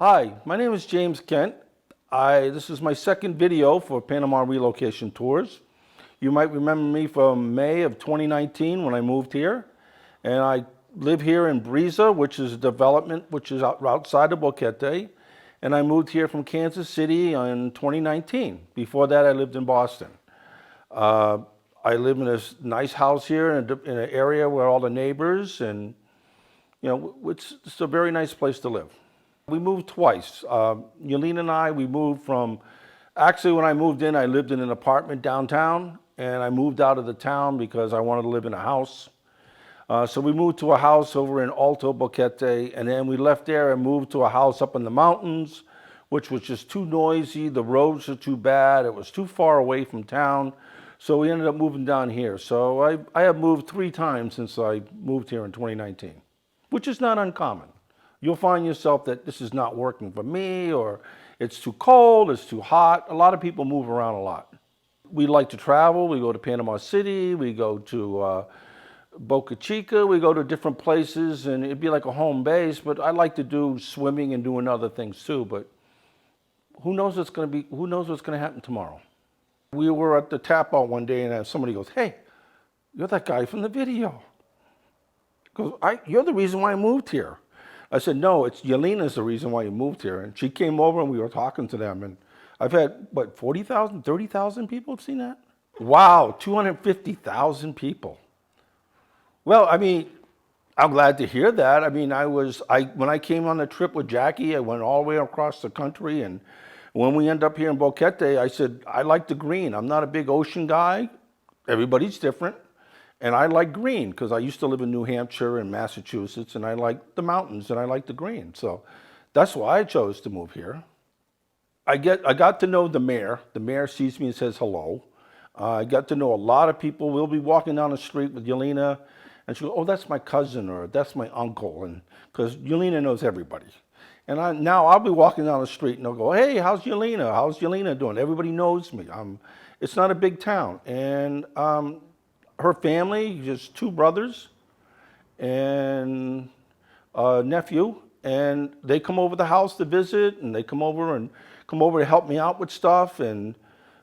Hi, my name is James Kent. This is my second video for Panama Relocation Tours. You might remember me from May of 2019 when I moved here. And I live here in Breeza, which is a development which is outside of Boca. And I moved here from Kansas City in 2019. Before that, I lived in Boston. I live in this nice house here in an area where all the neighbors and, it's a very nice place to live. We moved twice. Yalina and I, we moved from, actually when I moved in, I lived in an apartment downtown and I moved out of the town because I wanted to live in a house. So we moved to a house over in Alto Boquete, and then we left there and moved to a house up in the mountains, which was just too noisy. The roads are too bad. It was too far away from town. So we ended up moving down here. So I have moved 3 times since I moved here in 2019, which is not uncommon. You'll find yourself that this is not working for me, or it's too cold, it's too hot. A lot of people move around a lot. We like to travel. We go to Panama City, we go to Boca, Chica, we go to different places, and it'd be like a home base, but I like to do swimming and doing other things too, but who knows what's going to happen tomorrow. We were at the tap out one day and somebody goes, "Hey, you're that guy from the video." Goes, "You're the reason why I moved here." I said, "No, it's Yalina's the reason why you moved here." And she came over and we were talking to them, and I've had, 40,000, 30,000 people have seen that? Wow, 250,000 people. Well, I mean, I'm glad to hear that. I mean, when I came on the trip with Jackie, I went all the way across the country, and when we end up here in Boquete, I said, I like the green. I'm not a big ocean guy. Everybody's different. And I like green because I used to live in New Hampshire and Massachusetts, and I like the mountains and I like the green. So that's why I chose to move here. I got to know the mayor. The mayor sees me and says hello. I got to know a lot of people. We'll be walking down the street with Yalina, and she'll go, "Oh, that's my cousin," or "That's my uncle," and because Yalina knows everybody. And now I'll be walking down the street and they'll go, "Hey, how's Yalina? How's Yalina doing?" Everybody knows me. It's not a big town, and her family, just 2 brothers and a nephew, and they come over the house to visit, and they come over to help me out with stuff, and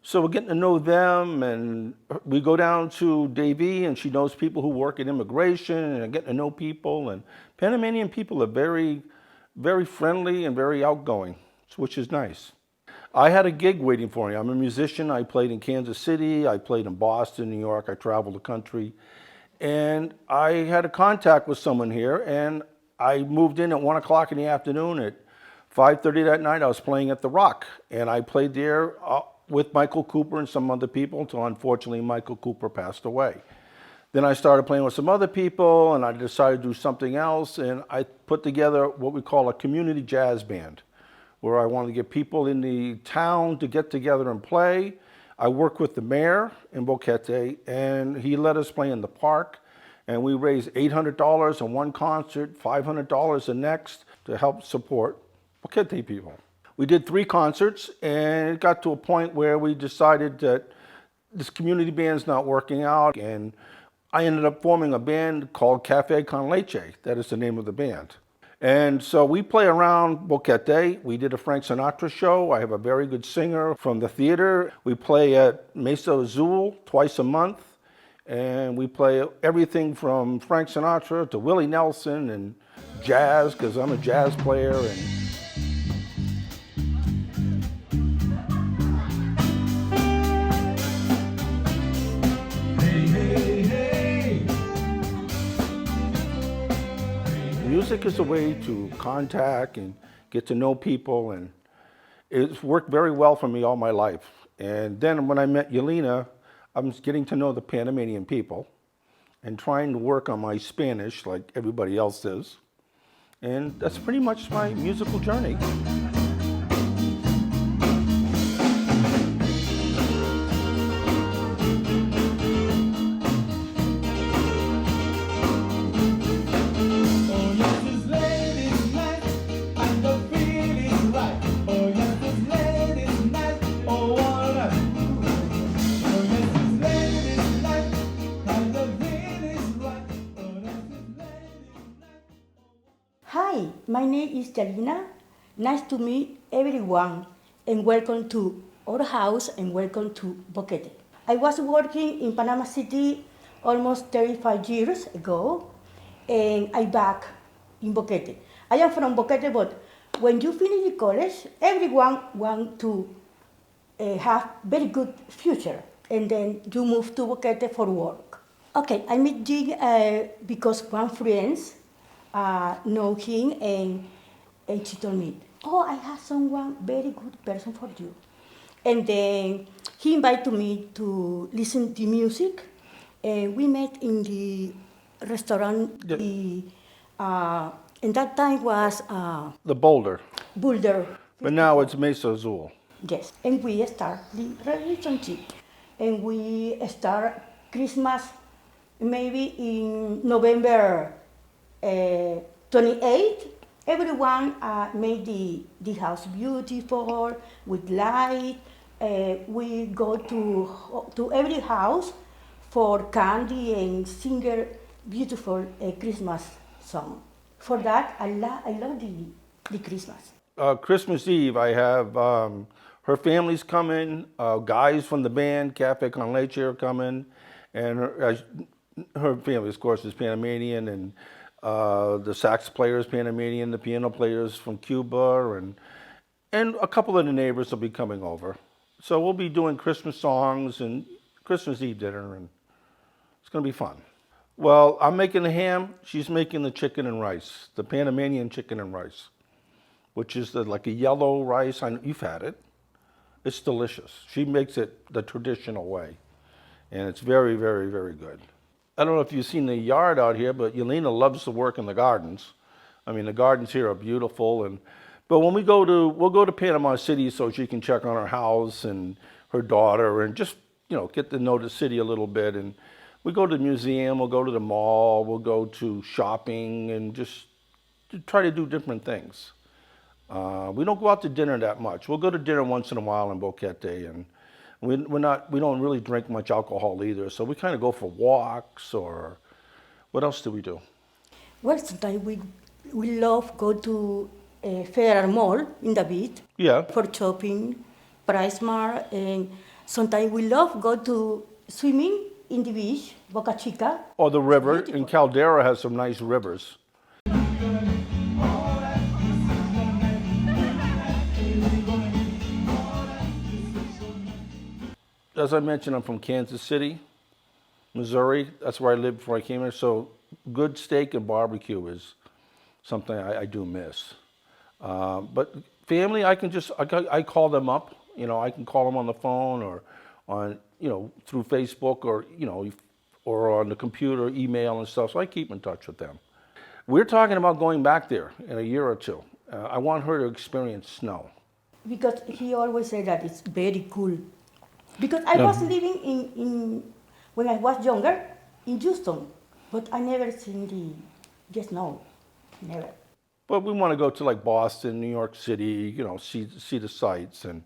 so we're getting to know them, and we go down to Davie, and she knows people who work in immigration, and I get to know people, and Panamanian people are very, very friendly and very outgoing, which is nice. I had a gig waiting for me. I'm a musician. I played in Kansas City. I played in Boston, New York. I traveled the country. And I had a contact with someone here, and I moved in at 1 o'clock in the afternoon. At 5:30 that night, I was playing at the Rock. And I played there with Michael Cooper and some other people until, unfortunately, Michael Cooper passed away. Then I started playing with some other people, and I decided to do something else. And I put together what we call a community jazz band, where I wanted to get people in the town to get together and play. I worked with the mayor in Boquete, and he let us play in the park, and we raised $800 in one concert, $500 the next, to help support Boquete people. We did 3 concerts, and it got to a point where we decided that this community band's not working out, and I ended up forming a band called Cafe Con Leche. That is the name of the band. And so we play around Boquete. We did a Frank Sinatra show. I have a very good singer from the theater. We play at Mesa Azul twice a month. And we play everything from Frank Sinatra to Willie Nelson and jazz, because I'm a jazz player. Music is a way to contact and get to know people, and it's worked very well for me all my life. And then when I met Yalina, I was getting to know the Panamanian people and trying to work on my Spanish like everybody else is. And that's pretty much my musical journey. Hi, my name is Yalina. Nice to meet everyone and welcome to our house and welcome to Boquete. I was working in Panama City almost 35 years ago and I back in Boquete. I am from Boquete, but when you finish the college, everyone want to have very good future and then you move to Boquete for work. Okay, I met Jing because one friend know him and she told me, oh, I have someone very good person for you. And then he invited me to listen to music. And we met in the restaurant. Yeah. And that time was The Boulder. Boulder. But now it's Mesa Azul. Yes, and we start the relationship. And we start Christmas maybe in November 28th. Everyone made the house beautiful with light. We go to every house for candy and sing a beautiful Christmas song. For that, I love the Christmas. Christmas Eve, I have her family's coming, guys from the band, Cafe Con Leche are coming, and her family, of course, is Panamanian, and the sax player is Panamanian, the piano player is from Cuba, and a couple of the neighbors will be coming over. So we'll be doing Christmas songs and Christmas Eve dinner, and it's going to be fun. Well, I'm making the ham, she's making the chicken and rice, the Panamanian chicken and rice, which is like a yellow rice. You've had it. It's delicious. She makes it the traditional way, and it's very, very, very good. I don't know if you've seen the yard out here, but Yalina loves to work in the gardens. I mean, the gardens here are beautiful, but when we'll go to Panama City so she can check on her house and her daughter and just, get to know the city a little bit. And we go to the museum, we'll go to the mall, we'll go to shopping and just to try to do different things. We don't go out to dinner that much. We'll go to dinner once in a while in Boquete, and we don't really drink much alcohol either. So we kind of go for walks, or what else do we do? Well, sometimes we love go to Federal Mall in the beach. Yeah. For shopping, Price Mart, and sometimes we love go to swimming in the beach, Boca Chica. Or the river. And Caldera has some nice rivers. As I mentioned, I'm from Kansas City, Missouri. That's where I lived before I came here. So good steak and barbecue is something I do miss. But family, I call them up. I can call them on the phone or on, through Facebook or, or on the computer, email and stuff. So I keep in touch with them. We're talking about going back there in a year or two. I want her to experience snow. Because he always said that it's very cool. Because I was living in when I was younger, in Houston, but I never seen the snow, never. But we want to go to like Boston, New York City, see the sights. And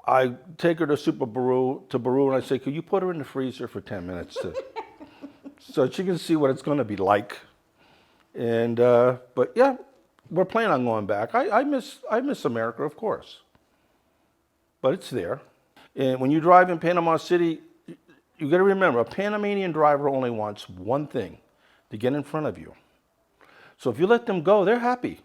I take her to Baru, and I say, could you put her in the freezer for 10 minutes so she can see what it's going to be like. And but yeah, we're planning on going back. I miss America, of course, but it's there. And when you drive in Panama City, you got to remember, a Panamanian driver only wants one thing: to get in front of you. So if you let them go, they're happy.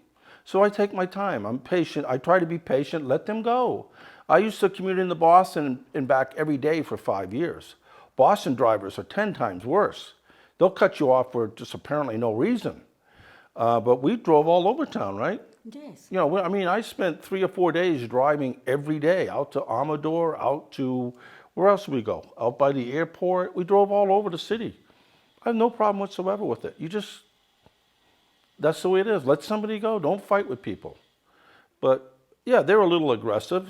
So I take my time. I'm patient. I try to be patient. Let them go. I used to commute into Boston and back every day for 5 years. Boston drivers are 10 times worse. They'll cut you off for just apparently no reason. But we drove all over town, right? Yes. I spent 3 or 4 days driving every day out to Amador, out to, where else did we go? Out by the airport. We drove all over the city. I have no problem whatsoever with it. That's the way it is. Let somebody go. Don't fight with people. But yeah, they're a little aggressive.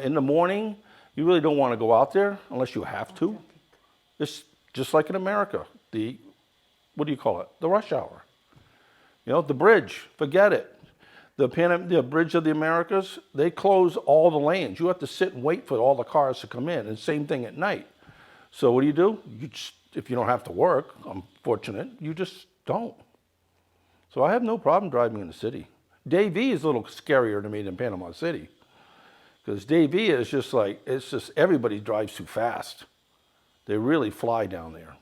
In the morning, you really don't want to go out there unless you have to. It's just like in America. What do you call it? The rush hour. The bridge, forget it. The Bridge of the Americas, they close all the lanes. You have to sit and wait for all the cars to come in, and same thing at night. So what do? If you don't have to work, I'm fortunate, you just don't. So I have no problem driving in the city. Davie is a little scarier to me than Panama City. Because Davie is just like, it's just everybody drives too fast. They really fly down there.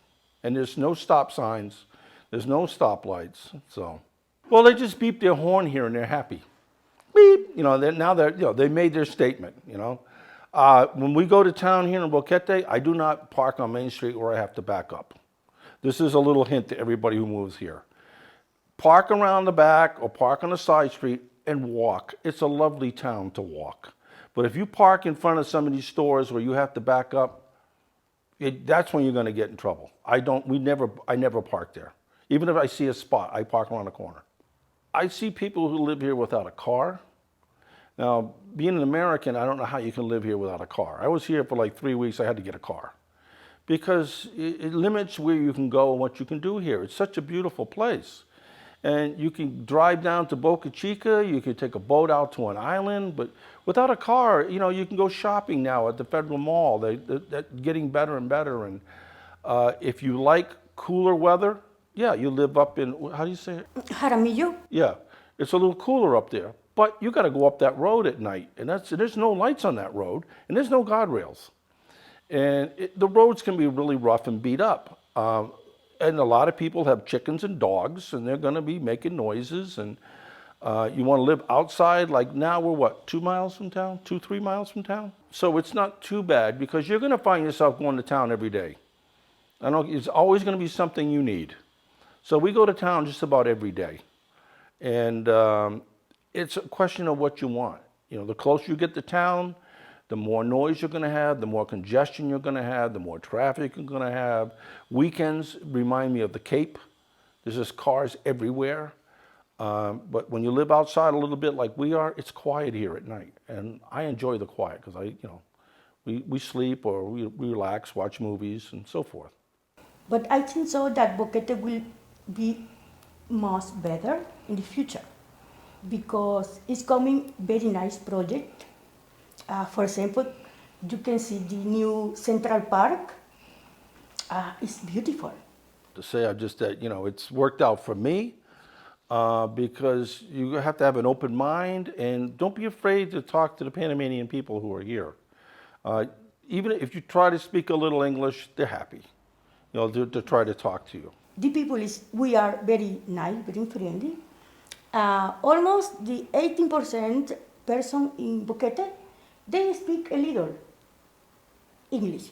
And there's no stop signs. There's no stoplights. So, well, they just beep their horn here and they're happy. Beep. You know, now they're, you know, they made their statement, you know. When we go to town here in Boquete, I do not park on Main Street where I have to back up. This is a little hint to everybody who moves here. Park around the back or park on a side street and walk. It's a lovely town to walk. But if you park in front of some of these stores where you have to back up, that's when you're going to get in trouble. I never park there. Even if I see a spot, I park around the corner. I see people who live here without a car. Now, being an American, I don't know how you can live here without a car. I was here for like 3 weeks, I had to get a car. Because it limits where you can go and what you can do here. It's such a beautiful place. And you can drive down to Boca Chica, you can take a boat out to an island, but without a car, you know, you can go shopping now at the Federal Mall. They're getting better and better. And if you like cooler weather, yeah, you live up in, how do you say it? Jaramillo. Yeah, it's a little cooler up there. But you got to go up that road at night, and there's no lights on that road, and there's no guardrails. And the roads can be really rough and beat up. And a lot of people have chickens and dogs, and they're going to be making noises. And you want to live outside, like now we're what, 2 miles from town? 3 miles from town? So it's not too bad because you're going to find yourself going to town every day. I know it's always going to be something you need. So we go to town just about every day. And it's a question of what you want. You know, the closer you get to town, the more noise you're going to have, the more congestion you're going to have, the more traffic you're going to have. Weekends remind me of the Cape. There's just cars everywhere. But when you live outside a little bit like we are, it's quiet here at night. And I enjoy the quiet because we sleep or we relax, watch movies and so forth. But I think so that Boquete will be much better in the future because it's coming very nice project. For example, you can see the new Central Park. It's beautiful. To say that, you know, it's worked out for me because you have to have an open mind and don't be afraid to talk to the Panamanian people who are here. Even if you try to speak a little English, they're happy, you know, to try to talk to you. The people we are very nice, very friendly. Almost the 18% person in Boquete, they speak a little English.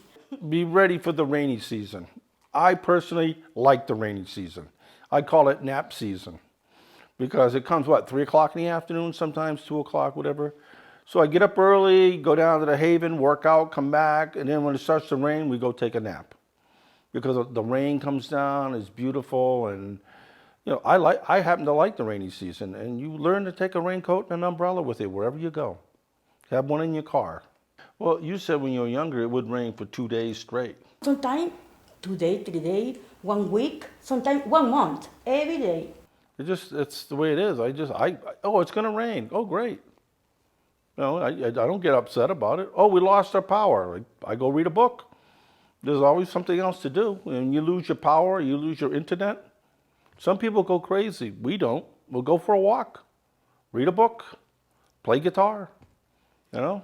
Be ready for the rainy season. I personally like the rainy season. I call it nap season because it comes, 3 o'clock in the afternoon, sometimes 2 o'clock, whatever. So I get up early, go down to the Haven, work out, come back, and then when it starts to rain, we go take a nap. Because the rain comes down, it's beautiful, and you know, I happen to like the rainy season, and you learn to take a raincoat and an umbrella with you wherever you go. Have one in your car. Well, you said when you were younger it would rain for 2 days straight. Sometimes 2 days, 3 days, 1 week, sometimes 1 month, every day. It's the way it is. Oh, it's gonna rain. Oh, great. No, I don't get upset about it. Oh, we lost our power. I go read a book. There's always something else to do. When you lose your power, you lose your internet. Some people go crazy. We don't. We'll go for a walk, read a book, play guitar, you know.